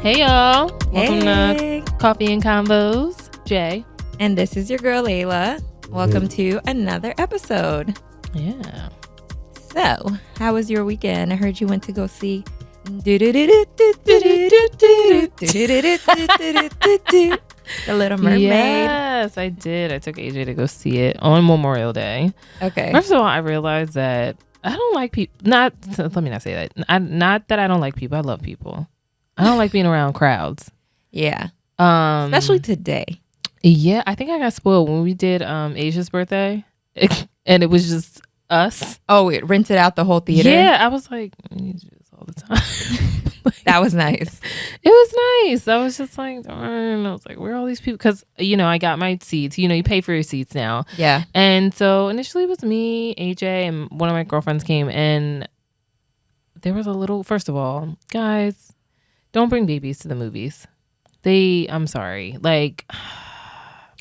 Hey y'all, welcome Hey. to Coffee and Convos, Jay. And this is your girl, Layla. Welcome to another episode. Yeah. So, how was your weekend? I heard you went to go see The Little Mermaid. Yes, I did. I took AJ to go see it on Memorial Day. Okay. First of all, I realized that I don't like people. Let me not say that. Not that I don't like people. I love people. I don't like being around crowds. Yeah. Especially today. Yeah, I think I got spoiled when we did Asia's birthday, and it was just us. Oh, it rented out the whole theater? Yeah, I was like, you do this all the time. That was nice. It was nice. I was just like, darn. I was like, where are all these people? Because, I got my seats. You pay for your seats now. Yeah. And so initially it was me, AJ, and one of my girlfriends came. And there was a little, first of all, guys, don't bring babies to the movies. I'm sorry. Like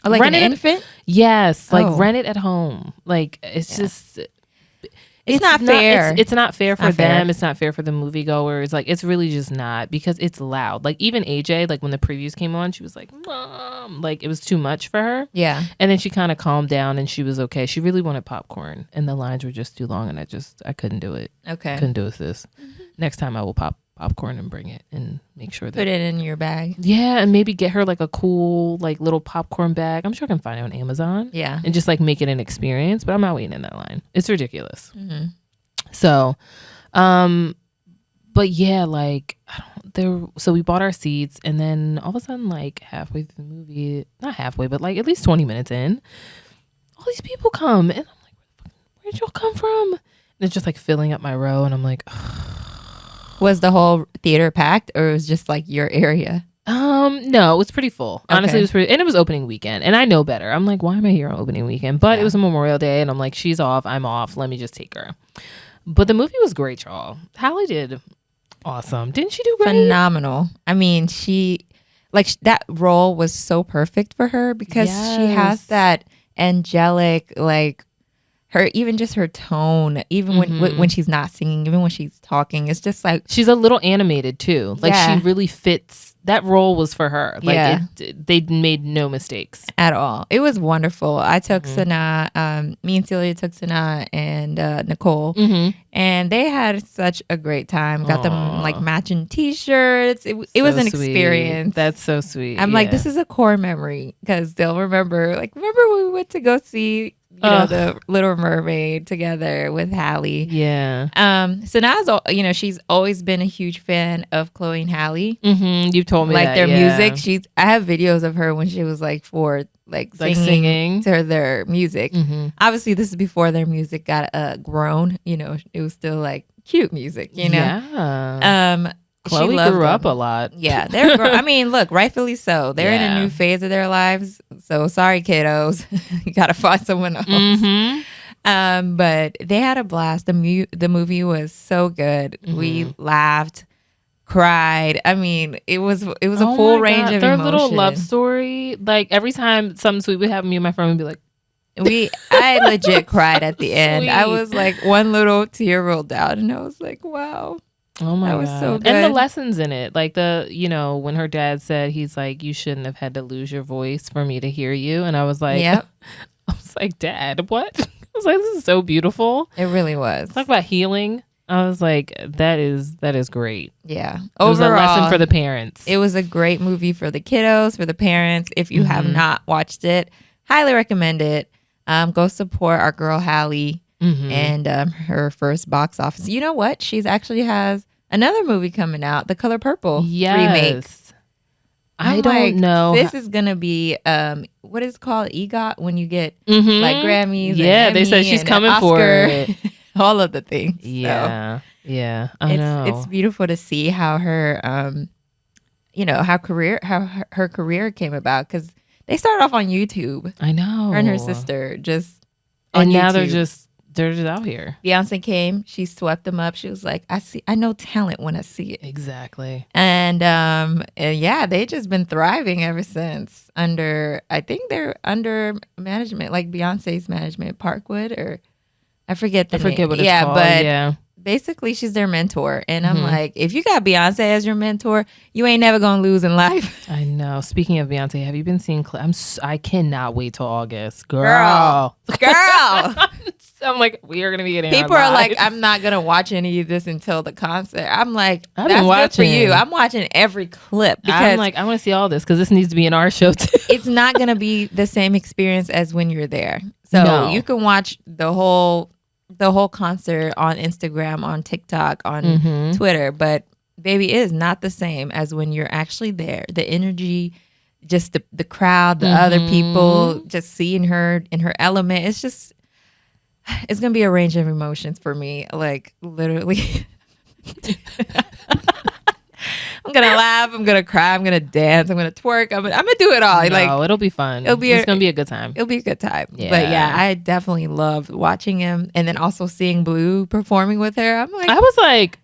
Like an infant? Yes. Like Oh. rent it at home. Like it's just... It's not fair. It's not fair for not fair. them. It's not fair for the moviegoers. Like, it's really just not, because it's loud. Like, even AJ, like, when the previews came on, she was like, Mom. Like, it was too much for her. Yeah. And then she kind of calmed down and she was okay. She really wanted popcorn, and the lines were just too long, and I couldn't do it. Okay. Couldn't do it, sis. Next time I will pop popcorn and bring it and make sure that... Put it in your bag. Yeah, and maybe get her, like, a cool, like, little popcorn bag. I'm sure I can find it on Amazon. Yeah. And just, like, make it an experience, but I'm not waiting in that line. It's ridiculous. Mm-hmm. So, but yeah, like so we bought our seats, and then all of a sudden, like halfway through the movie, not halfway, but like at least 20 minutes in, all these people come, and I'm like, where'd y'all come from? And it's just like filling up my row, and I'm like, ugh. Was the whole theater packed, or it was just like your area? No, it was pretty full. Honestly, Okay. it was pretty, and it was opening weekend, and I know better. I'm like, why am I here on opening weekend? But it was a Memorial Day, and I'm like, she's off, I'm off, let me just take her. But the movie was great, y'all. Hallie did awesome. Didn't she do great? Phenomenal. I mean, that role was so perfect for her, because she has Yes. that angelic, like even just her tone, even when she's not singing, even when she's talking, it's just like, She's a little animated too. Like Yeah. she really fits. That role was for her. Like Yeah. they made no mistakes. at all. It was wonderful. I took Mm-hmm. Sanaa, me and Celia took Sanaa and Nicole, Mm-hmm. and they had such a great time. Got them Aw. like matching t-shirts. It was an experience. That's so sweet. I'm like, this is a core memory, because they'll remember when we went to go see, the Little Mermaid together with Hallie. Yeah. So now, she's always been a huge fan of Chloe and Hallie. Mm-hmm. You told me Like that, their yeah. music. I have videos of her when she was like 4, like singing to their music. Mm-hmm. Obviously, this is before their music got grown. It was still like cute music. Yeah. She Chloe loved grew up them. a lot. Yeah, they're. I mean, look, rightfully so. They're in Yeah. a new phase of their lives. So sorry, kiddos. You gotta find someone else. Mm-hmm. But they had a blast. The movie was so good. Mm-hmm. We laughed, cried. I mean, it was a Oh full my range God. of Their emotion. little love story. Like every time something sweet would happen, me and my friend would be like, I legit cried at the end. I Sweet. was like, one little tear rolled down, and I was like, wow. oh my That God. was so And the good. lessons in it. Like when her dad said, he's like, you shouldn't have had to lose your voice for me to hear you. And I was like, Yep, I was like, Dad, what? I was like, this is so beautiful. it really was. Talk about healing. I was like, that is great. Yeah. It was a lesson Overall, for the parents. it was a great movie for the kiddos, for the parents. If you have Mhm. not watched it, highly recommend it. Go support our girl Hallie Mhm. and her first box office. You know what? She's actually has another movie coming out, The Color Purple remake. Yes. I I'm don't like, know. This is gonna be what is it called, EGOT, when you get Mhm. like Grammys. Yeah, and they said Emmy she's and coming for Oscar, it. all of the things. So Yeah. Yeah. I know. it's beautiful to see how her how her career came about, because they started off on YouTube. I know. Her and her sister just on And now they're YouTube. just out here. Beyonce came, she swept them up. She was like, I know talent when I see it. Exactly. And yeah, they just been thriving ever since. I think they're under management, like Beyonce's management, Parkwood, or I forget the name. what it's Yeah, called. but yeah. basically she's their mentor. And I'm Mhm. like, if you got Beyonce as your mentor, you ain't never gonna lose in life. I know. Speaking of Beyonce, have you been seeing I cannot wait till August. Girl. I'm like, we are going to be getting People our are like, lives. I'm not gonna watch any of this until the concert. I'm like, I've that's been good for you. watching. I'm watching every clip I'm because like, I want to see all this because this needs to be in our show too. it's not gonna be the same experience as when you're there. So No. you can watch the whole concert on Instagram, on TikTok, on Mhm. Twitter, but baby, it is not the same as when you're actually there. The energy, just the crowd, the other people, just seeing her in her element. It's gonna be a range of emotions for me. Like literally. I'm gonna laugh, I'm gonna cry, I'm gonna dance, I'm gonna twerk, I'm gonna do it all. No, Like it'll be fun. It's going to be a good time. it'll be a good time. Yeah. But yeah, I definitely loved watching him, and then also seeing Blue performing with her. I'm like, I was like,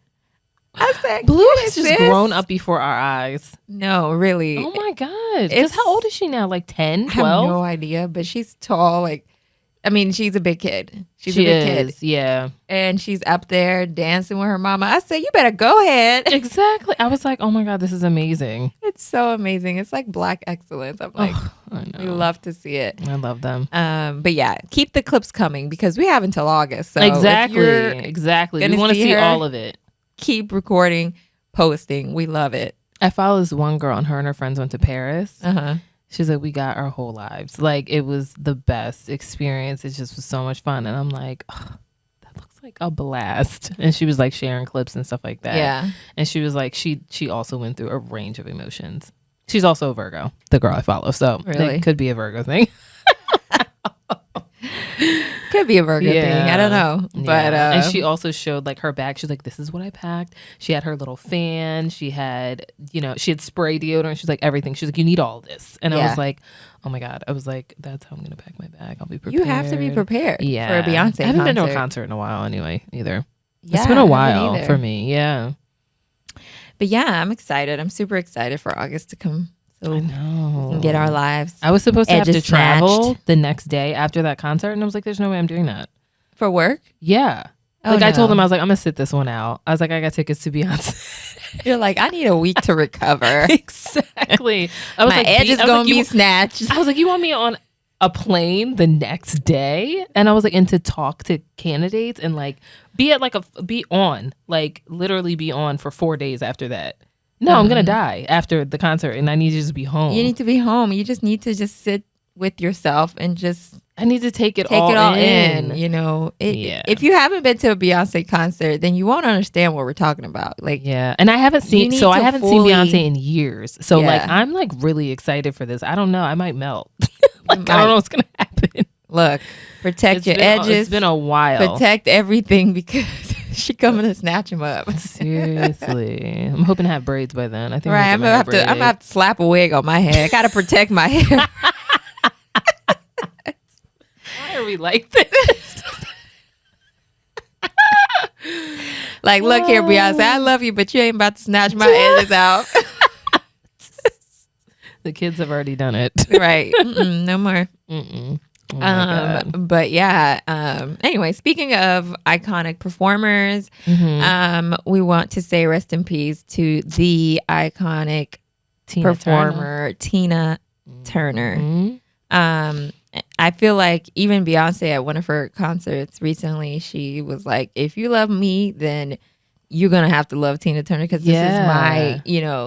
I said, Blue "Get has it, just sis." grown up before our eyes. No, really. Oh my God. Because It's- how old is she now? Like 10, I have 12? no idea, but she's tall. Like, I mean, she's a big kid. She's She a big kid, is, yeah. and she's up there dancing with her mama. I said, you better go ahead. Exactly. I was like, oh my God, this is amazing. It's so amazing. It's like Black excellence. I'm like, I we know. love to see it. I love them. But yeah, keep the clips coming because we have until August. So if you're Exactly. We gonna want to see see her- all of it. keep recording, posting. We love it. I follow this one girl and her and her friends went to Paris. Uh-huh. She's like, we got our whole lives. Like, it was the best experience. It just was so much fun. And I'm like, oh, that looks like a blast. And she was like sharing clips and stuff like that. Yeah. And she was like, she also went through a range of emotions. She's also a Virgo, the girl I follow. So Really? it could be a Virgo thing. Could be a Virgo thing. I don't know. But and she also showed like her bag. She's like, this is what I packed. She had her little fan. She had, she had spray deodorant. She's like, everything. She's like, you need all this. And I Yeah. was like, oh my God. I was like, that's how I'm going to pack my bag. I'll be prepared. you have to be prepared Yeah. for a Beyonce I haven't been to a concert. concert in a while anyway, either. Yeah, It's been I a haven't while either. for me. Yeah. But yeah, I'm excited. I'm super excited for August to come. So I we know. can get our lives I was supposed to have to edges travel snatched. the next day after that concert. And I was like, there's no way I'm doing that. for work. Yeah. Oh, Like I told no. them, I was like, I'm going to sit this one out. I was like, I got tickets to Beyonce. You're like, I need a week to recover. Exactly. I was My like, edge is I was gonna like, be you, snatched. I was like, you want me on a plane the next day? And I was like, and to talk to candidates and like be literally be on for 4 days after that. No, I'm gonna die after the concert, and I need to just be home. You need to be home. You just need to just sit with yourself and just I need to take it take all it all in. in. You know, Yeah. if you haven't been to a Beyonce concert, then you won't understand what we're talking about. Like, Yeah, and I haven't seen need so I to haven't fully- seen Beyonce in years. So like Yeah. I'm like really excited for this. I don't know, I might melt. Like I might. don't know what's gonna happen. look, protect your edges. It's been a while. Protect everything because she coming to snatch him up. Seriously, I'm hoping to have braids by then. I think Right, I'm gonna have to slap a wig on my head. I gotta protect my hair. Why are we like this? Like, look here, Beyonce, I love you, but you ain't about to snatch my edges out. The kids have already done it. Right, no more. Mm-mm. Oh my God. But yeah. Anyway, speaking of iconic performers, Mhm. we want to say rest in peace to the iconic Tina performer Tina Turner. Mhm. I feel like even Beyonce at one of her concerts recently, she was like, if you love me, then you're going to have to love Tina Turner because this is my,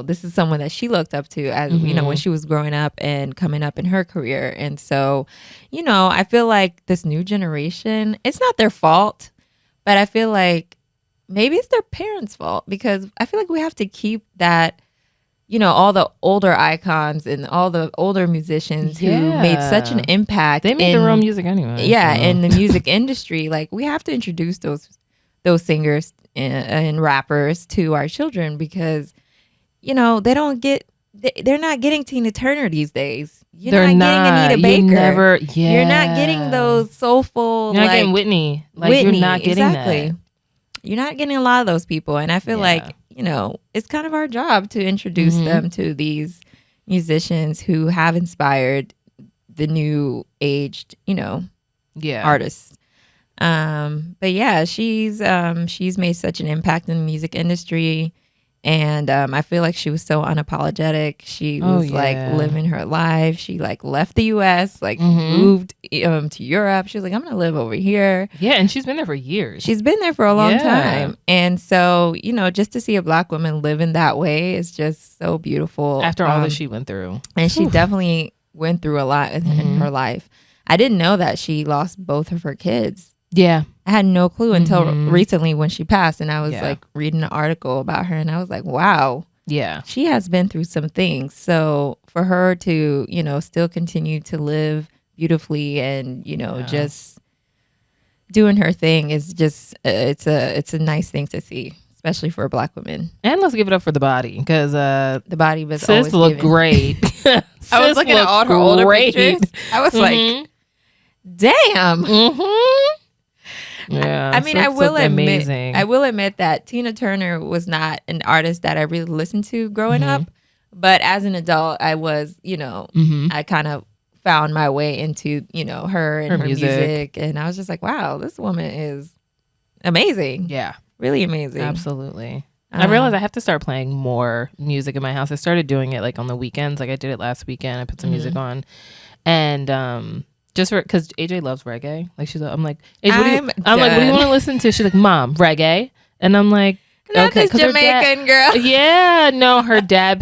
this is someone that she looked up to as, when she was growing up and coming up in her career. And so, I feel like this new generation, it's not their fault, but I feel like maybe it's their parents' fault because I feel like we have to keep that, all the older icons and all the older musicians who made such an impact. They made their own music anyway. Yeah, so. in the music industry. Like, we have to introduce those singers and rappers to our children because, they're not getting Tina Turner these days. You're not getting Anita Baker. You're not getting those soulful. You're not getting Whitney. Like you're not getting that. You're not getting a lot of those people, and I feel like it's kind of our job to introduce them to these musicians who have inspired the new aged, artists. But yeah, she's made such an impact in the music industry. And I feel like she was so unapologetic. She was like living her life. She like left the U.S., like moved to Europe. She was like, I'm going to live over here. Yeah, and she's been there for years. She's been there for a long time. And so, just to see a Black woman live in that way is just so beautiful. After all that she went through. And she definitely went through a lot in her life. I didn't know that she lost both of her kids. Yeah. I had no clue until recently when she passed, and I was like reading an article about her, and I was like, wow. Yeah. She has been through some things. So for her to, still continue to live beautifully and, just doing her thing is just, it's a nice thing to see, especially for a Black woman. And let's give it up for the body, because the body was sis always looked great. I was looking at all her older pictures. I was like, damn. Yeah, I mean, I will admit that Tina Turner was not an artist that I really listened to growing up, but as an adult, I was, I kind of found my way into, her and her music, and I was just like, wow, this woman is amazing. Yeah, really amazing. Absolutely. I realized I have to start playing more music in my house. I started doing it like on the weekends, like I did it last weekend. I put some music on, and just for because AJ loves reggae. Like I'm like, AJ, what do you want to listen to? She's like, Mom, reggae, and I'm like, not okay, this Jamaican girl. Yeah, no, her dad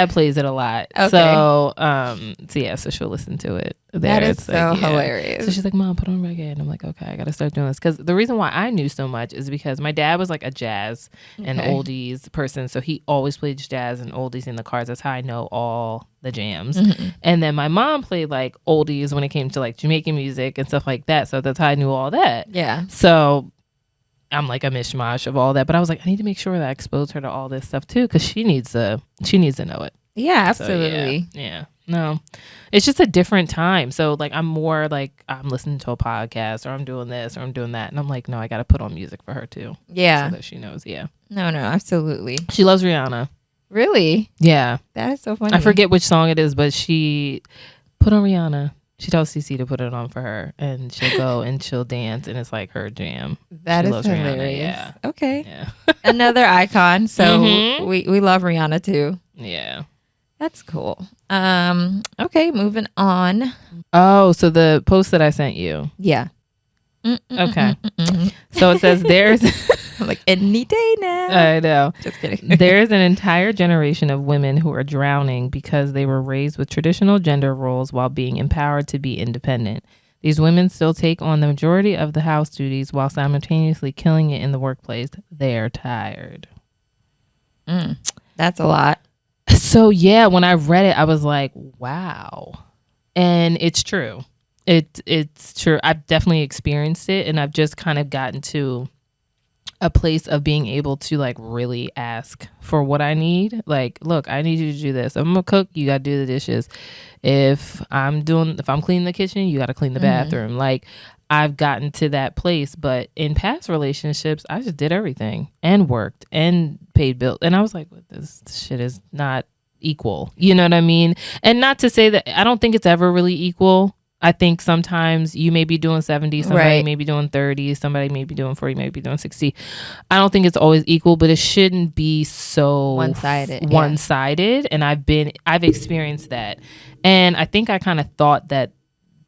plays it a lot. Okay. So so she'll listen to it. That is so hilarious. So she's like, Mom, put on reggae, and I'm like, okay, I gotta start doing this, because the reason why I knew so much is because my dad was like a jazz and oldies person, so he always played jazz and oldies in the cars. That's how I know all the jams. And then my mom played like oldies when it came to like Jamaican music and stuff like that, so that's how I knew all that. Yeah. So I'm like a mishmash of all that, but I was like, I need to make sure that I expose her to all this stuff too, because she needs to know it. Yeah, absolutely. So, yeah. No, it's just a different time. So like, I'm more like, I'm listening to a podcast, or I'm doing this, or I'm doing that, and I'm like, no, I got to put on music for her too. Yeah, so that she knows. Yeah. No, absolutely. She loves Rihanna. Really? Yeah. That is so funny. I forget which song it is, but she put on Rihanna. She tells CC to put it on for her, and she'll go and she'll dance, and it's like her jam. That she is hilarious. Yeah. Okay. Yeah. Another icon. So we love Rihanna too. Yeah. That's cool. Okay, moving on. Oh, so the post that I sent you. Yeah. Okay. So it says there's I'm like, any day now. I know. Just kidding. There's an entire generation of women who are drowning because they were raised with traditional gender roles while being empowered to be independent. These women still take on the majority of the house duties while simultaneously killing it in the workplace. They're tired. That's a lot. So yeah, when I read it, I was like, wow. And it's true. It's true. I've definitely experienced it, and I've just kind of gotten to a place of being able to like really ask for what I need. Like, look, I need you to do this. I'm gonna cook, you gotta do the dishes. If I'm cleaning the kitchen, you gotta clean the bathroom. Like, I've gotten to that place, but in past relationships, I just did everything and worked and paid bills. And I was like, this shit is not equal. You know what I mean? And not to say that I don't think it's ever really equal. I think sometimes you may be doing 70, somebody may be doing 30, somebody may be doing 40, maybe doing 60. I don't think it's always equal, but it shouldn't be so one-sided. And I've experienced that. And I think I kind of thought that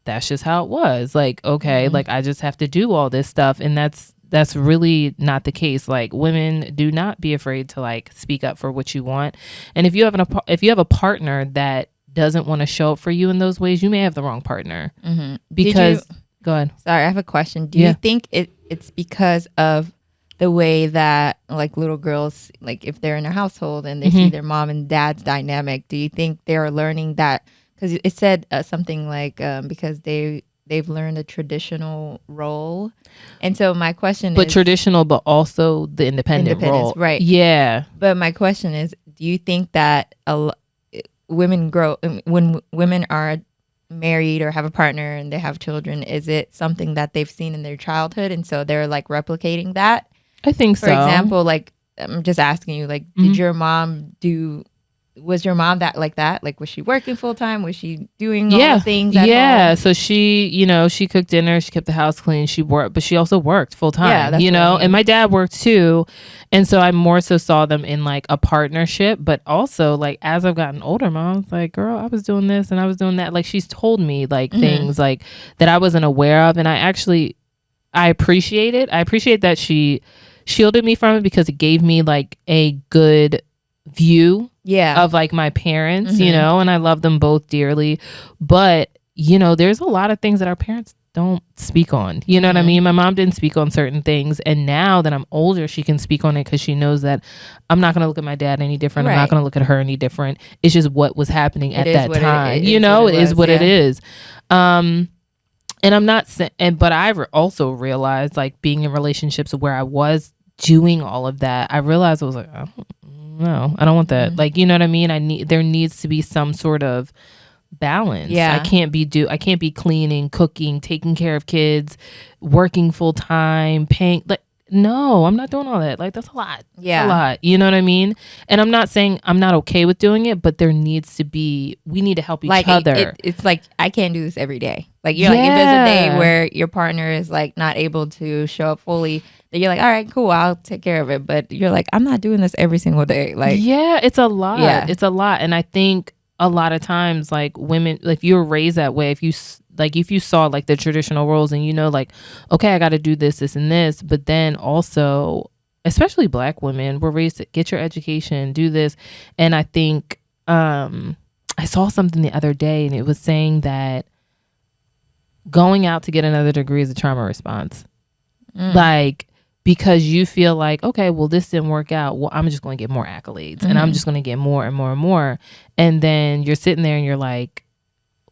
that's just how it was. Like, okay, like I just have to do all this stuff. And that's really not the case. Like, women, do not be afraid to like speak up for what you want. And if you have a partner that doesn't want to show up for you in those ways, you may have the wrong partner. Because go ahead. Sorry, I have a question. Do you think it's because of the way that like little girls, like if they're in a household and they see their mom and dad's dynamic, do you think they're learning that? Because it said something like because they've learned a traditional role. And so my question is, traditional, but also the independent role, right? Yeah. But my question is, do you think that women grow when women are married or have a partner and they have children? Is it something that they've seen in their childhood, and so they're like replicating that? I think so. For example, like I'm just asking you, like, did your mom do was your mom that like that? Like, was she working full time? Was she doing all the things at home? So she, she cooked dinner, she kept the house clean, she worked, but she also worked full time, and my dad worked too. And so I more so saw them in like a partnership, but also like as I've gotten older, mom's like, girl, I was doing this and I was doing that. Like she's told me like things like that I wasn't aware of. And I appreciate it. I appreciate that she shielded me from it because it gave me like a good view of like my parents, and I love them both dearly. But, there's a lot of things that our parents don't speak on. You know what I mean? My mom didn't speak on certain things. And now that I'm older, she can speak on it because she knows that I'm not going to look at my dad any different. I'm not going to look at her any different. It's just what was happening at that time. It is what it is. And I'm not saying, but I also realized like being in relationships where I was doing all of that, I realized I was like, no, I don't want that. Like, you know what I mean? There needs to be some sort of balance. I can't be cleaning, cooking, taking care of kids, working full time, paying. Like, no, I'm not doing all that. Like, that's a lot. That's a lot. You know what I mean? And I'm not saying I'm not okay with doing it, but we need to help each other. It's like, I can't do this every day. Like, you're like, if there's a day where your partner is like not able to show up fully, then you're like, all right, cool, I'll take care of it. But you're like, I'm not doing this every single day. Like, it's a lot. It's a lot. And I think a lot of times, like women, like you were raised that way. If you saw like the traditional roles and like, okay, I got to do this, this, and this. But then also, especially Black women, were raised to get your education, do this. And I think I saw something the other day, and it was saying that going out to get another degree is a trauma response. Like, because you feel like, okay, well, this didn't work out. Well, I'm just going to get more accolades and I'm just going to get more and more and more. And then you're sitting there and you're like,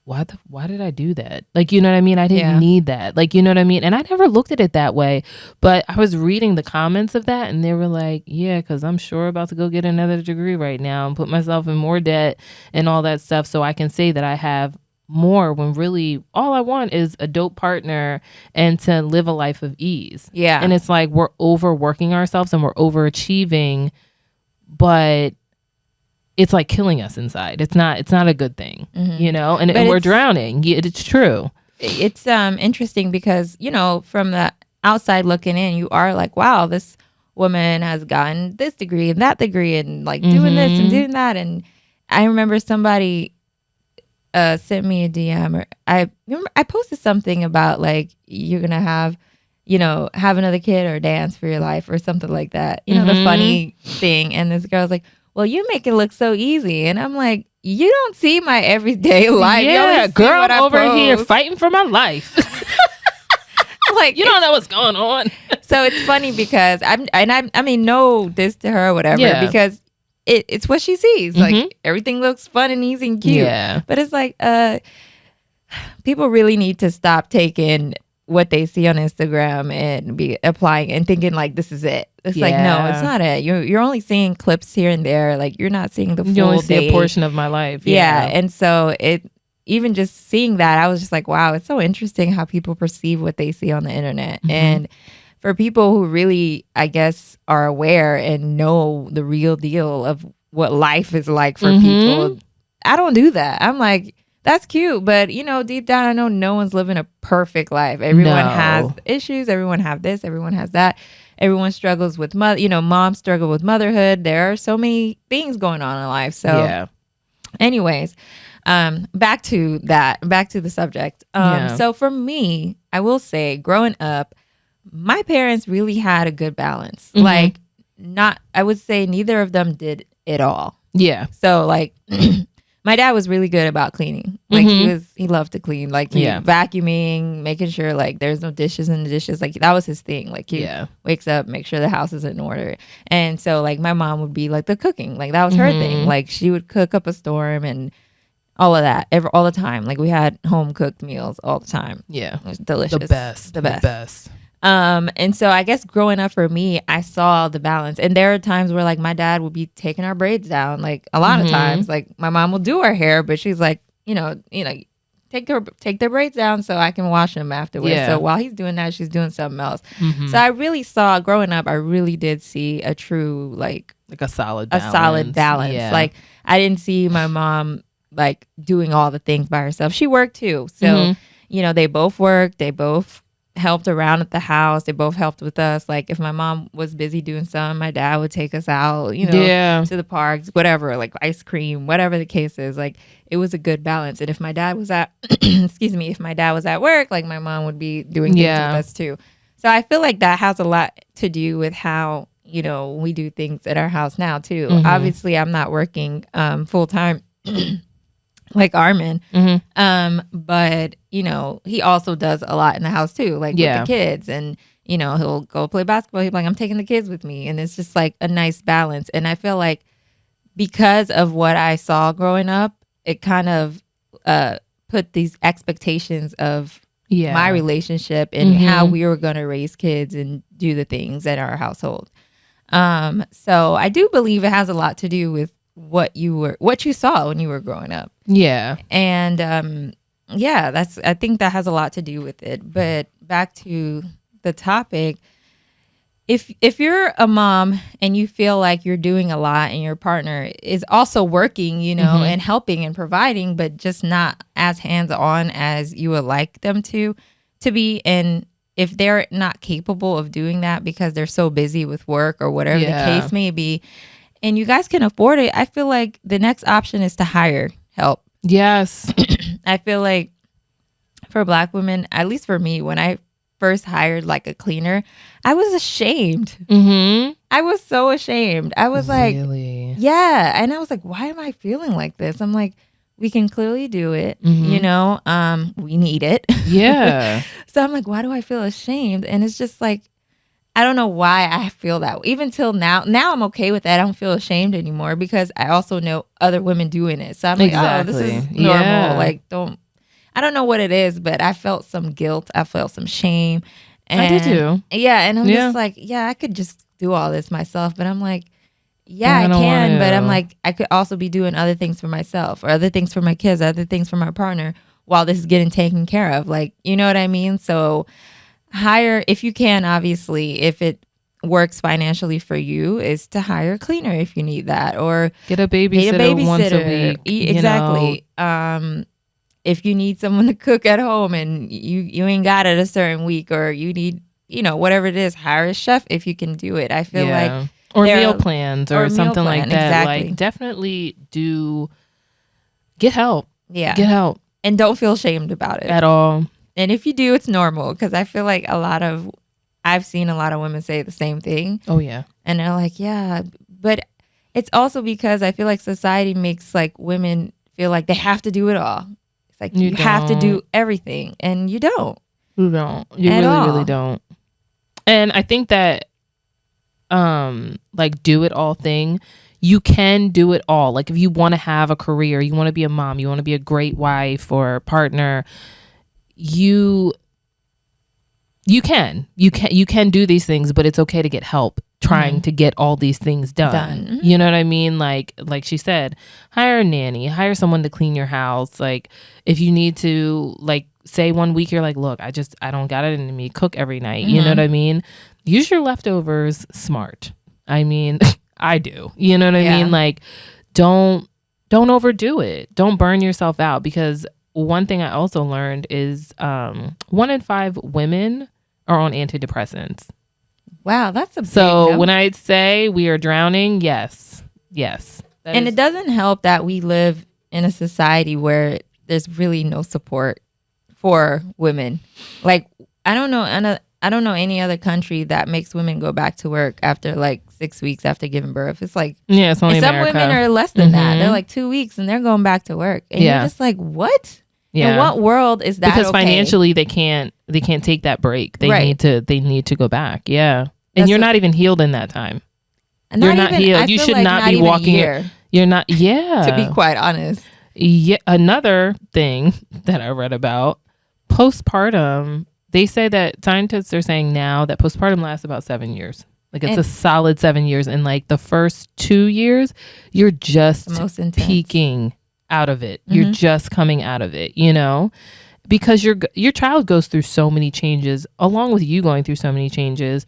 why did I do that? Like, you know what I mean? I didn't need that. Like, you know what I mean? And I never looked at it that way, but I was reading the comments of that and they were like, yeah, because I'm sure about to go get another degree right now and put myself in more debt and all that stuff. So I can say that I have more when really all I want is a dope partner and to live a life of ease. And it's like we're overworking ourselves and we're overachieving, but it's like killing us inside. It's not a good thing, and we're drowning. It's true. It's interesting because, from the outside looking in, you are like, wow, this woman has gotten this degree and that degree and like doing this and doing that. And I remember somebody sent me a DM, or I posted something about like, you're gonna have another kid or dance for your life or something like that, the funny thing. And this girl's like, well, you make it look so easy. And I'm like, you don't see my everyday life. Yeah, girl, I'm over here fighting for my life. Like, you don't know what's going on. So it's funny because I mean, no diss to her or whatever, because it's what she sees. Like, everything looks fun and easy and cute. But it's like, people really need to stop taking what they see on Instagram and be applying and thinking like, this is it. It's like, no, it's not it. You're only seeing clips here and there. Like, you're not seeing the full You only see day. a portion of my life. And so even just seeing that, I was just like, wow, it's so interesting how people perceive what they see on the internet. And for people who really, I guess, are aware and know the real deal of what life is like for people, I don't do that. I'm like, that's cute, but deep down, I know no one's living a perfect life. Everyone has issues. Everyone have this. Everyone has that. Everyone struggles with moms struggle with motherhood. There are so many things going on in life. So, anyways, back to the subject. So for me, I will say, growing up, my parents really had a good balance. Like, I would say neither of them did it all. So like, my dad was really good about cleaning. Like, he loved to clean. Like, vacuuming, making sure like there's no dishes in the dishes. Like, that was his thing. Like, he wakes up, make sure the house is in order. And so like, my mom would be like the cooking. Like, that was her thing. Like, she would cook up a storm and all of that all the time. Like, we had home cooked meals all the time. It was delicious. The best. And so I guess growing up for me, I saw the balance. And there are times where like my dad would be taking our braids down. Like, a lot of times, like, my mom will do our hair, but she's like, take their braids down so I can wash them afterwards. So while he's doing that, she's doing something else. So I really saw, growing up, I really did see a true like a solid balance. Like, I didn't see my mom like doing all the things by herself. She worked too. So, you know, they both worked. They both helped around at the house. They both helped with us. Like if my mom was busy doing something, my dad would take us out, you know, to the parks, whatever, like ice cream, whatever the case is. Like it was a good balance. And if my dad was at, excuse me, if my dad was at work, like my mom would be doing things with us too. So I feel like that has a lot to do with how, you know, we do things at our house now too. Obviously I'm not working full time like Armin. But you know, he also does a lot in the house too, like with the kids, and you know, he'll go play basketball. He'll be like, I'm taking the kids with me. And it's just like a nice balance. And I feel like because of what I saw growing up, it kind of put these expectations of my relationship and how we were going to raise kids and do the things at our household. So I do believe it has a lot to do with what you saw when you were growing up. Yeah. And I think that has a lot to do with it. But back to the topic, if you're a mom and you feel like you're doing a lot and your partner is also working, you know, and helping and providing, but just not as hands-on as you would like them to be, and if they're not capable of doing that because they're so busy with work or whatever the case may be, and you guys can afford it, I feel like the next option is to hire help. Yes. I feel like for Black women, at least for me, when I first hired like a cleaner, I was ashamed. I was so ashamed. I was like, yeah. And I was like, why am I feeling like this? I'm like, we can clearly do it. You know, we need it. Yeah. So I'm like, why do I feel ashamed? And it's just like, I don't know why I feel that way. Even till now I'm okay with that. I don't feel ashamed anymore because I also know other women doing it. So I'm like, oh, this is normal. Like, I don't know what it is, but I felt some guilt. I felt some shame. And, I did too. Yeah. And I'm just like, yeah, I could just do all this myself. But I'm like, yeah, I can. But I'm like, I could also be doing other things for myself or other things for my kids, other things for my partner while this is getting taken care of. Like, you know what I mean? So hire, if you can, obviously, if it works financially for you, is to hire a cleaner if you need that, or get a babysitter once a week. Exactly. If you need someone to cook at home and you ain't got it a certain week, or you need, you know, whatever it is, hire a chef if you can do it. I feel like or meal plans or something like that. Exactly. Like definitely get help. Yeah, get help, and don't feel ashamed about it at all. And if you do, it's normal, because I feel like I've seen a lot of women say the same thing. Oh, yeah. And they're like, yeah. But it's also because I feel like society makes like women feel like they have to do it all. It's like you have to do everything. And you don't. You don't. You really don't. And I think that like do it all thing, you can do it all. Like if you want to have a career, you want to be a mom, you want to be a great wife or partner, you can do these things, but it's okay to get help trying to get all these things done. You know what I mean? Like she said, hire a nanny, hire someone to clean your house. Like if you need to, like, say one week you're like, look, I don't got it in me, cook every night. You know what I mean? Use your leftovers smart. I mean, I do. You know what I mean? Like don't overdo it. Don't burn yourself out, because one thing I also learned is 1 in 5 women are on antidepressants. Wow, that's a big number. When I say we are drowning, yes. And it doesn't help that we live in a society where there's really no support for women. Like I don't know any other country that makes women go back to work after like 6 weeks after giving birth. It's like, it's only some America. Women are less than that. They're like 2 weeks and they're going back to work. And you're just like, what? Yeah. In what world is that? Because financially they can't take that break. They need to go back. Yeah. And you're not even healed in that time. You're not healed. You should not be walking. You're not. Yeah. To be quite honest. Yeah. Another thing that I read about, postpartum, they say that scientists are saying now that postpartum lasts about 7 years. Like it's a solid 7 years. And like the first 2 years, you're just peaking out of it. You're just coming out of it, you know, because your child goes through so many changes along with you going through so many changes.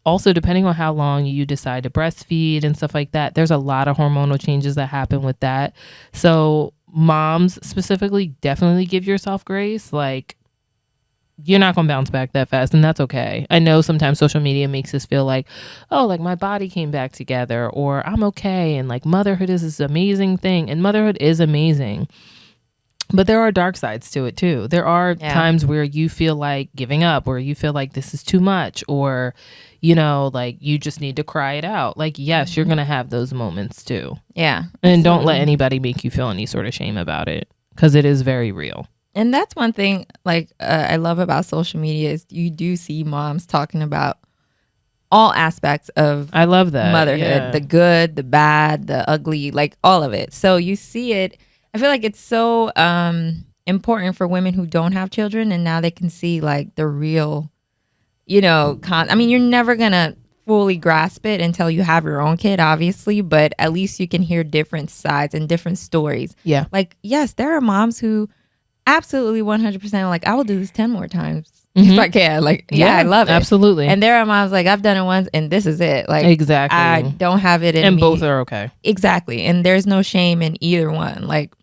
also, depending on how long you decide to breastfeed and stuff like that, there's a lot of hormonal changes that happen with that. So moms specifically, definitely give yourself grace. Like, you're not going to bounce back that fast, and that's okay. I know sometimes social media makes us feel like, oh, like my body came back together, or I'm okay, and like motherhood is this amazing thing, and motherhood is amazing. But there are dark sides to it too. There are times where you feel like giving up, or you feel like this is too much, or, you know, like you just need to cry it out. Like, yes, you're going to have those moments too. Yeah. And don't let anybody make you feel any sort of shame about it, because it is very real. And that's one thing, like, I love about social media is you do see moms talking about all aspects of I love that motherhood, the good, the bad, the ugly, like all of it. So you see it. I feel like it's so important for women who don't have children, and now they can see like the real, you know, I mean, you're never going to fully grasp it until you have your own kid, obviously, but at least you can hear different sides and different stories. Yeah. Like, yes, there are moms who absolutely 100% like, I will do this 10 more times. If I can. Like, yeah, I love it. Absolutely. And there are moms like, I've done it once and this is it. Like, exactly. I don't have it in and me. Both are okay. Exactly. And there's no shame in either one. Like,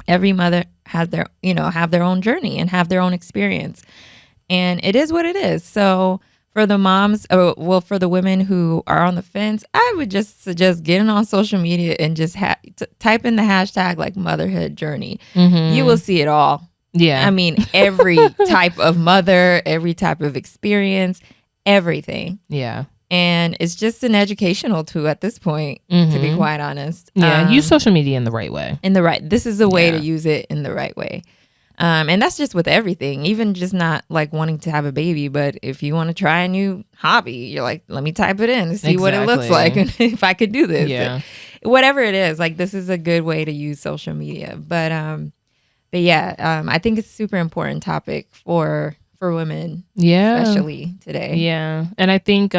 every mother has their, you know, have their own journey and have their own experience. And it is what it is. So for the moms, well, for the women who are on the fence, I would just suggest getting on social media and just type in the hashtag like motherhood journey. You will see it all. Yeah. I mean, every type of mother, every type of experience, everything. Yeah. And it's just an educational tool at this point, to be quite honest. Yeah. Use social media in the right way. This is the way to use it in the right way. And that's just with everything, even just not like wanting to have a baby. But if you want to try a new hobby, you're like, let me type it in and see what it looks like and if I could do this. Yeah. Whatever it is, like this is a good way to use social media. But yeah, I think it's a super important topic for women, especially today. Yeah. And I think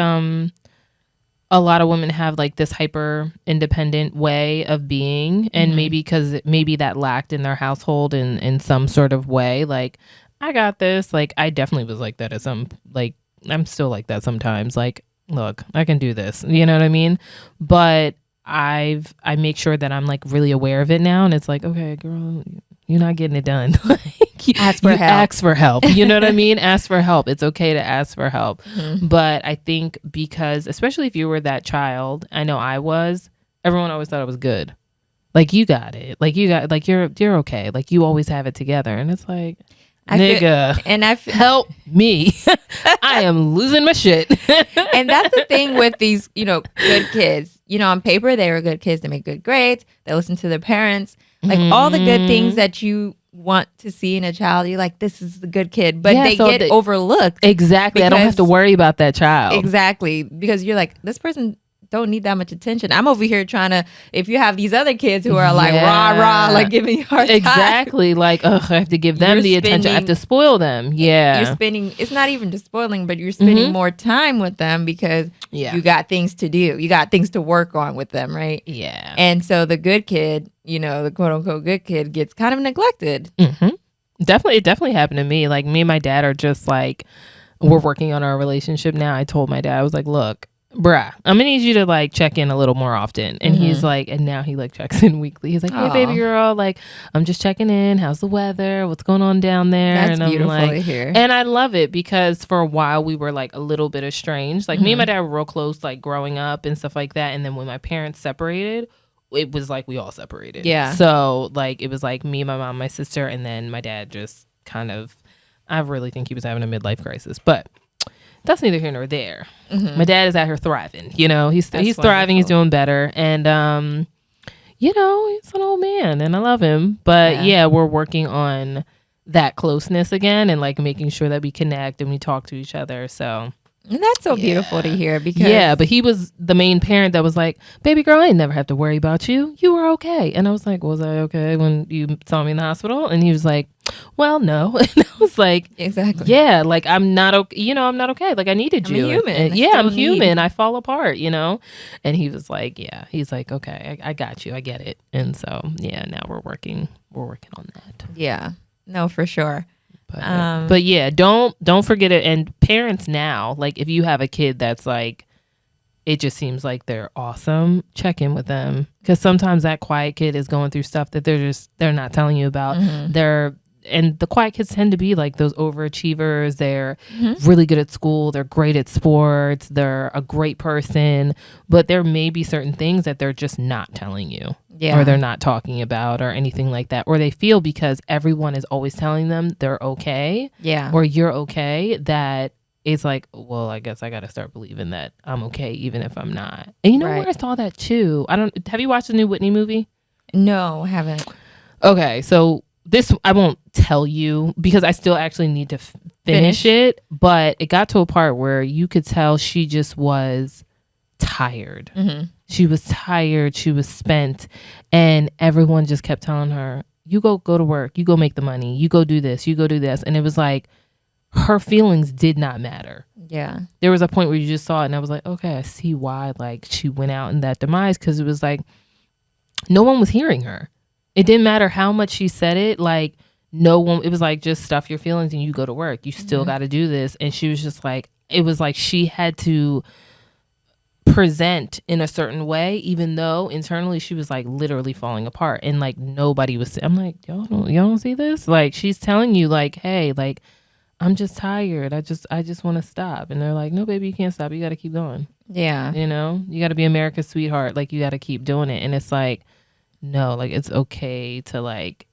a lot of women have like this hyper independent way of being, and maybe because maybe that lacked in their household in some sort of way. Like, I got this. Like, I definitely was like that at some, like, I'm still like that sometimes. Like, look, I can do this. You know what I mean? But I make sure that I'm like really aware of it now, and it's like, okay, girl, you're not getting it done. Ask for help. Ask for help. You know what I mean? Ask for help. It's okay to ask for help. But I think because, especially if you were that child, I know I was, everyone always thought I was good. Like, you got it. Like, you're okay. Like, you always have it together. And it's like, help me. I am losing my shit. And that's the thing with these, you know, good kids. You know, on paper, they were good kids. They make good grades. They listen to their parents. Like, all the good things that you want to see in a child, you're like, this is the good kid. But they get overlooked. Exactly. I don't have to worry about that child. Exactly. Because you're like, this person don't need that much attention. I'm over here trying to, if you have these other kids who are like rah, like giving you a hard time. Exactly. Like, I have to give them the attention. I have to spoil them. Yeah. You're spending, it's not even just spoiling, but you're spending more time with them because you got things to do. You got things to work on with them, right? Yeah. And so the good kid, you know, the quote unquote good kid gets kind of neglected. Definitely. It definitely happened to me. Like, me and my dad are just like, we're working on our relationship now. I told my dad, I was like, look, bruh, I'm gonna need you to like check in a little more often. And he's like, and now he like checks in weekly. He's like, hey, baby girl, like, I'm just checking in. How's the weather? What's going on down there? That's and beautiful I'm like, to hear. And I love it because for a while we were like a little bit estranged. Like, me and my dad were real close, like growing up and stuff like that. And then when my parents separated, it was like we all separated. Yeah. So like it was like me, my mom, my sister, and then my dad just kind of, I really think he was having a midlife crisis. But that's neither here nor there. My dad is out here thriving. You know, he's thriving. He's doing better. And, you know, he's an old man and I love him. But yeah, we're working on that closeness again and like making sure that we connect and we talk to each other. So. And that's so beautiful to hear because but he was the main parent that was like, baby girl, I ain't never have to worry about you. You were okay. And I was like, was I okay when you saw me in the hospital? And he was like, well, no. And I was like, exactly. Yeah, like I'm not okay. You know, I'm not okay. Like I needed you. I'm human. And I'm human. I fall apart, you know? And he was like, yeah. He's like, okay, I got you. I get it. And so, yeah, now we're working on that. Yeah. No, for sure. But yeah, don't forget it. And parents now, like if you have a kid that's like, it just seems like they're awesome, check in with them, because sometimes that quiet kid is going through stuff that they're not telling you about. And the quiet kids tend to be like those overachievers. They're really good at school. They're great at sports. They're a great person. But there may be certain things that they're just not telling you. Or they're not talking about or anything like that. Or they feel because everyone is always telling them they're okay. Or you're okay, that it's like, well, I guess I got to start believing that I'm okay even if I'm not. And you know where I saw that too? Have you watched the new Whitney movie? No, I haven't. Okay, so this I won't tell you because I still actually need to finish it, but it got to a part where you could tell she just was tired. She was tired, she was spent, and everyone just kept telling her, you go to work, you go make the money, you go do this, you go do this. And it was like her feelings did not matter. There was a point where you just saw it and I was like, okay, I see why like she went out in that demise, because it was like no one was hearing her. It didn't matter how much she said it, like no one, it was like, just stuff your feelings and you go to work. You still got to do this. And she was just like, it was like she had to present in a certain way, even though internally she was like literally falling apart. And like nobody was, I'm like, y'all don't see this? Like she's telling you like, hey, like I'm just tired. I just want to stop. And they're like, no, baby, you can't stop. You got to keep going. You know, you got to be America's sweetheart. Like you got to keep doing it. And it's like, no, like it's okay to like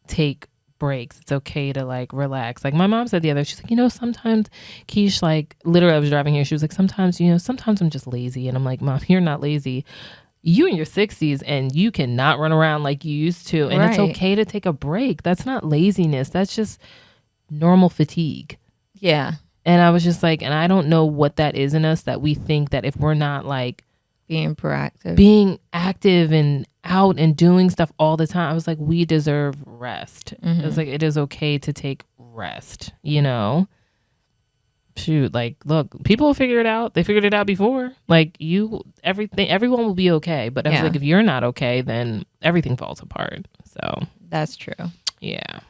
take breaks. It's okay to like relax. Like my mom said the other, she's like, you know, sometimes Keish, like literally I was driving here, she was like, sometimes I'm just lazy. And I'm like, Mom, you're not lazy. You in your 60s and you cannot run around like you used to. And it's okay to take a break. That's not laziness. That's just normal fatigue. And I was just like, and I don't know what that is in us, that we think that if we're not like being proactive, being active and out and doing stuff all the time, I was like, we deserve rest. I was like, it is okay to take rest, you know? Shoot, like, look, people will figure it out. They figured it out before. Like everyone will be okay. But I was like, if you're not okay, then everything falls apart. So that's true. Yeah.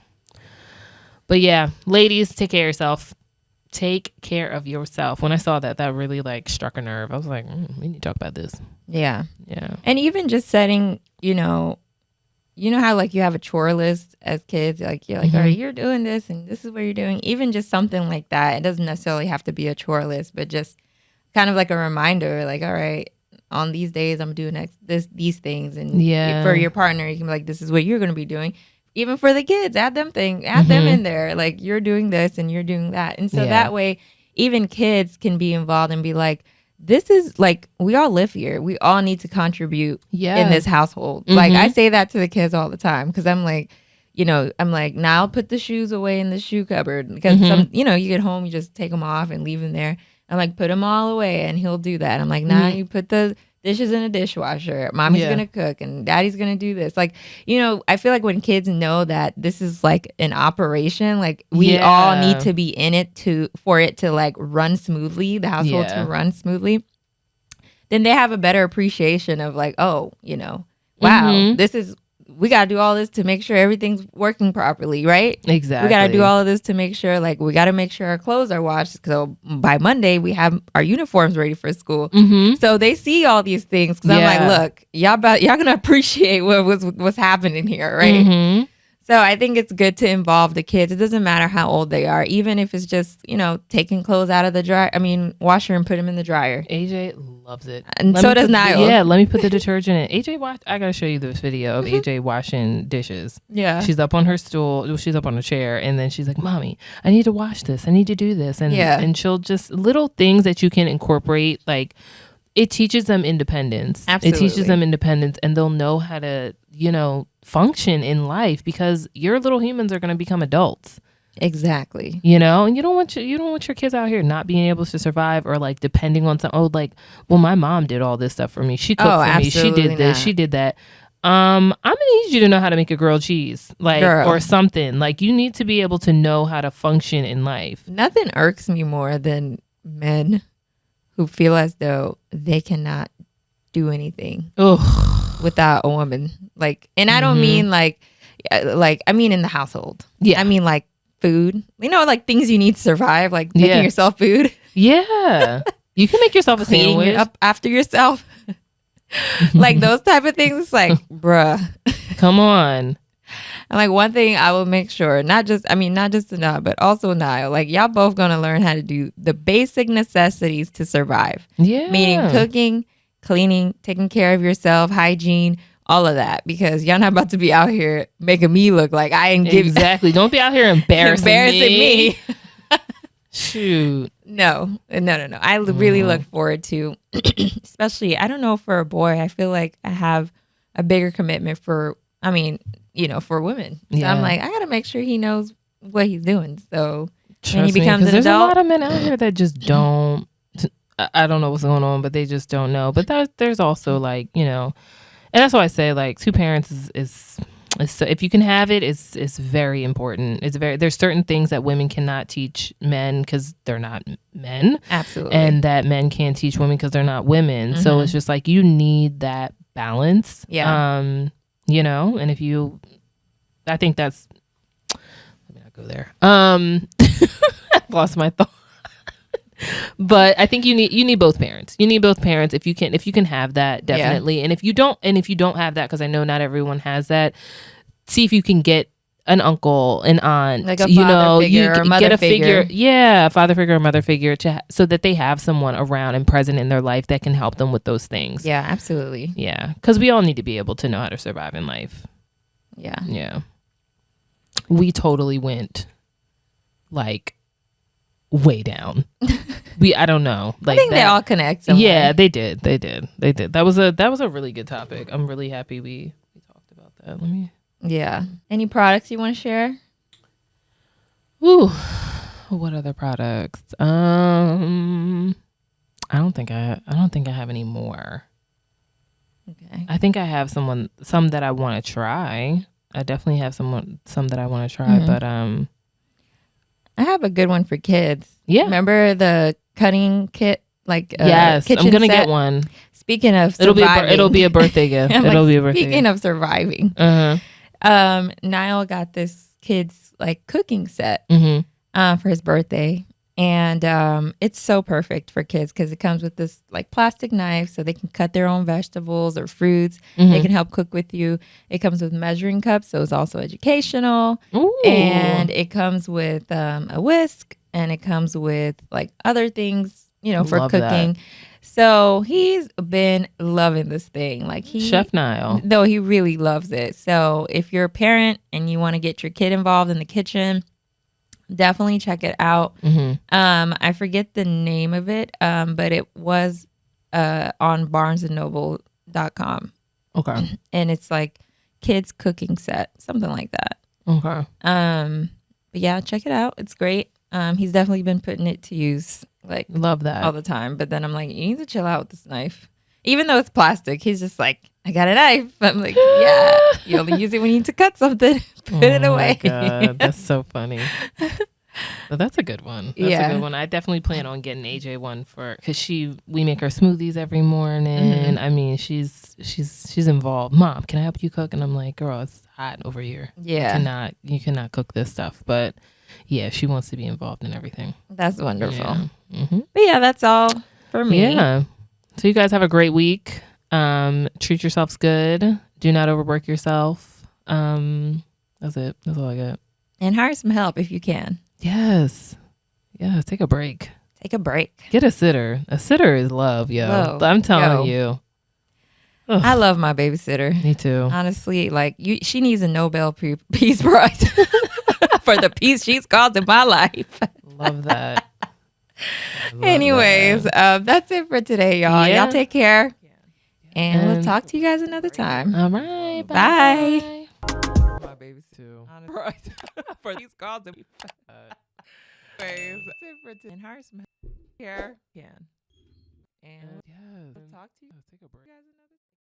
But yeah, ladies, take care of yourself. Take care of yourself. When I saw that really like struck a nerve. I was like, we need to talk about this. Yeah. And even just setting, you know how like you have a chore list as kids, like you're like, all right, you're doing this and this is what you're doing. Even just something like that. It doesn't necessarily have to be a chore list, but just kind of like a reminder, like, all right, on these days I'm doing these things. And for your partner, you can be like, this is what you're going to be doing. Even for the kids, add them in there. Like you're doing this and you're doing that. And so that way, even kids can be involved and be like, this is like, we all live here. We all need to contribute in this household. Like I say that to the kids all the time because I'm like, now I'll put the shoes away in the shoe cupboard because you get home, you just take them off and leave them there. I'm like, put them all away and he'll do that. I'm like, now you put the dishes in a dishwasher. Mommy's going to cook and daddy's going to do this. Like, I feel like when kids know that this is like an operation, like we all need to be in it for it to like run smoothly, the household to run smoothly, then they have a better appreciation of like, oh, wow, we got to do all this to make sure everything's working properly, right? Exactly. We got to do all of this to make sure, like, we got to make sure our clothes are washed. So by Monday, we have our uniforms ready for school. So they see all these things because I'm like, look, y'all going to appreciate what's happening here, right? So I think it's good to involve the kids. It doesn't matter how old they are, even if it's just, taking clothes out of the washer and put them in the dryer. AJ loves it. And so does Niall. Yeah, let me put the detergent in. AJ, I got to show you this video of AJ washing dishes. Yeah. She's up on her stool. She's up on a chair. And then she's like, Mommy, I need to wash this. I need to do this. And she'll just, little things that you can incorporate, like, it teaches them independence. Absolutely. It teaches them independence, and they'll know how to, function in life because your little humans are going to become adults. Exactly. And you don't want your kids out here not being able to survive or like depending on well, my mom did all this stuff for me. She cooked for me. She did this. She did that. I'm gonna need you to know how to make a grilled cheese, like, or something. Like, you need to be able to know how to function in life. Nothing irks me more than men who feel as though they cannot do anything without a woman. Like, and I don't mean like I mean in the household. Yeah. I mean like food. You know, like things you need to survive, like making yourself food. Yeah. You can make yourself a Cleaning sandwich. up after yourself. Like those type of things. It's like, bruh. Come on. And like one thing I will make sure, not just Anah, but also Niall, like y'all both gonna learn how to do the basic necessities to survive. Yeah. Meaning cooking, cleaning, taking care of yourself, hygiene, all of that. Because y'all not about to be out here making me look like I ain't giving. Exactly. Don't be out here embarrassing me. Shoot. No. I really look forward to, especially, I don't know, for a boy, I feel like I have a bigger commitment for women. So I'm like, I got to make sure he knows what he's doing. So when he becomes an adult. There's a lot of men out here that just don't, I don't know what's going on, but they just don't know. But there's also like, and that's why I say like 2 parents is so, if you can have it, it's very important. There's certain things that women cannot teach men because they're not men. Absolutely. And that men can't teach women because they're not women. Mm-hmm. So it's just like you need that balance. Yeah. And I think that's, let me not go there. I've lost my thought. But I think you need both parents. You need both parents if you can have that, definitely. Yeah. And if you don't have that, because I know not everyone has that, see if you can get an uncle, an aunt, like a father figure or mother figure. A father figure or mother figure so that they have someone around and present in their life that can help them with those things. Yeah, absolutely. Yeah, because we all need to be able to know how to survive in life. Yeah. Yeah. We totally went like way down. I don't know. Like I think they all connect somewhere. Yeah, they did. That was a really good topic. I'm really happy we talked about that. Yeah. Any products you want to share? Ooh, what other products? I don't think I have any more. Okay. I think I have some that I want to try. I definitely have some that I want to try, but I have a good one for kids. Yeah. Remember the cutting kit? Like yes, kitchen I'm gonna set? get one. Speaking of surviving, it'll be a birthday gift. Speaking of surviving, Niall got this kid's like cooking set for his birthday, and it's so perfect for kids because it comes with this like plastic knife, so they can cut their own vegetables or fruits. They can help cook with you. It comes with measuring cups, so it's also educational. Ooh. And it comes with a whisk, and it comes with like other things, for Love cooking. That. So he's been loving this thing. Like Chef Niall. No, he really loves it. So if you're a parent and you want to get your kid involved in the kitchen, definitely check it out. I forget the name of it, but it was on barnesandnoble.com. Okay. And it's like kids cooking set, something like that. Okay. But yeah, check it out. It's great. He's definitely been putting it to use, like love that all the time. But then I'm like, you need to chill out with this knife, even though it's plastic. He's just like, I got a knife. I'm like, yeah, you only use it when you need to cut something. Put it away. Oh my God, that's so funny. Well, that's a good one. That's a good one. I definitely plan on getting AJ one because we make her smoothies every morning. I mean, she's involved. Mom, can I help you cook? And I'm like, girl, it's hot over here. Yeah, you cannot cook this stuff. But yeah, she wants to be involved in everything. That's wonderful. Yeah. But yeah, that's all for me. Yeah. So you guys have a great week. Treat yourselves good. Do not overwork yourself. That's it. That's all I got. And hire some help if you can. Yes. Take a break. Get a sitter. A sitter is love, yo. I'm telling you. Ugh. I love my babysitter. Me too. Honestly, like she needs a Nobel Peace Prize for the peace she's caused in my life. Love that. Anyways, that's it for today, y'all. Yeah. Y'all take care. And we'll talk to you guys another time. All right. Bye. My babies too. Right. For these calls. Anyways, that's it for today. And hire some hair. And we'll talk to you. Take a break.